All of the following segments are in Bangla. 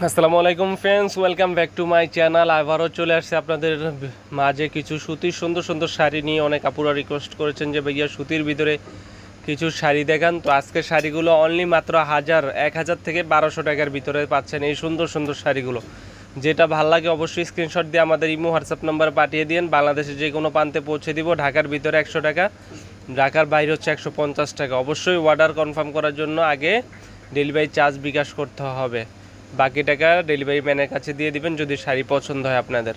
আসসালামু আলাইকুম friends, welcome back to my channel. আবারও চলে আসছে আপনাদের মাঝে কিছু সুতির সুন্দর সুন্দর শাড়ি নিয়ে। অনেক আপুরা রিকোয়েস্ট করেছেন যে ভাইয়া সুতির ভিতরে কিছু শাড়ি দেখান। তো আজকে শাড়িগুলো অনলি মাত্র 1000 থেকে 1200 টাকার ভিতরে পাচ্ছেন এই সুন্দর সুন্দর শাড়িগুলো। যেটা ভাল লাগে অবশ্যই স্ক্রিনশট দিয়ে আমাদের ইমো হোয়াটসঅ্যাপ নাম্বারে পাঠিয়ে দিন। বাংলাদেশে যে কোনো প্রান্তে পৌঁছে দিব। ঢাকার ভিতরে 100 টাকা, ঢাকার বাইরে হচ্ছে 150 টাকা। অবশ্যই অর্ডার কনফার্ম করার জন্য আগে ডেলিভারি চার্জ বিকাশ করতে হবে, বাকি টাকা ডেলিভারি ম্যানের কাছে দিয়ে দিবেন যদি শাড়ি পছন্দ হয় আপনাদের।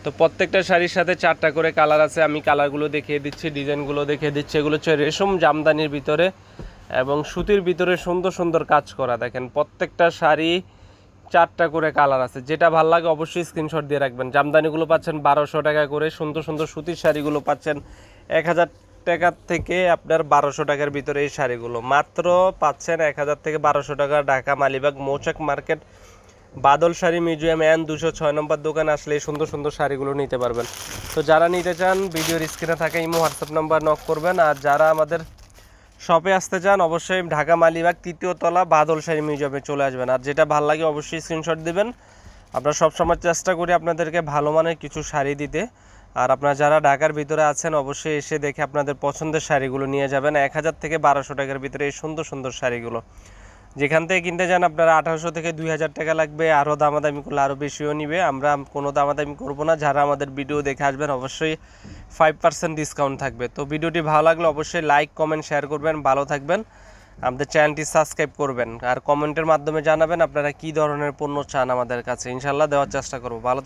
তো প্রত্যেকটা শাড়ির সাথে 4টা করে কালার আছে। আমি কালারগুলো দেখিয়ে দিচ্ছি, ডিজাইনগুলো দেখিয়ে দিচ্ছি। এগুলো হচ্ছে রেশম জামদানির ভিতরে এবং সুতির ভিতরে সুন্দর সুন্দর কাজ করা। দেখেন প্রত্যেকটা শাড়ি 4টা করে কালার আছে। যেটা ভালো লাগে অবশ্যই স্ক্রিনশট দিয়ে রাখবেন। জামদানিগুলো পাচ্ছেন 1200 টাকা করে, সুন্দর সুন্দর সুতির শাড়িগুলো পাচ্ছেন 1000 টাকার থেকে আপনার 1200 টাকার ভিতরে। এই শাড়িগুলো মাত্র পাচ্ছেন 1000 থেকে 1200 টাকা। ঢাকা মালিবাগ মৌচাক মার্কেট বাদল শাড়ি মিউজিয়াম এন 206 নম্বর দোকানে আসলে এই সুন্দর সুন্দর শাড়িগুলো নিতে পারবেন। তো যারা নিতে চান ভিডিওর স্ক্রিনে থাকা ইমো হোয়াটসঅ্যাপ নাম্বার নক করবেন। আর যারা আমাদের শপে আসতে চান অবশ্যই ঢাকা মালিবাগ 3য় তলা বাদল শাড়ি মিউজিয়ামে চলে আসবেন। আর যেটা ভালো লাগে অবশ্যই স্ক্রিনশট দিবেন। আমরা সবসময় চেষ্টা করি আপনাদেরকে ভালো মানের কিছু শাড়ি দিতে। আর আপনারা যারা ঢাকার ভিতরে আছেন অবশ্যই এসে দেখে আপনাদের পছন্দের শাড়িগুলো নিয়ে যাবেন। 1000 থেকে 1200 টাকার ভিতরে এই সুন্দর সুন্দর শাড়িগুলো। যেখান থেকে কিনতে যান আপনারা 1800 থেকে 2000 টাকা লাগবে। আরও দামাদামি করলে আরও বেশিও নিবে। আমরা কোনো দামাদামি করব না। যারা আমাদের ভিডিও দেখে আসবেন অবশ্যই 5% ডিসকাউন্ট থাকবে। তো ভিডিওটি ভালো লাগলে অবশ্যই লাইক কমেন্ট শেয়ার করবেন। ভালো থাকবেন, আমাদের চ্যানেলটি সাবস্ক্রাইব করবেন আর কমেন্টের মাধ্যমে জানাবেন আপনারা কী ধরনের পণ্য চান আমাদের কাছে। ইনশাল্লাহ দেওয়ার চেষ্টা করব। ভালো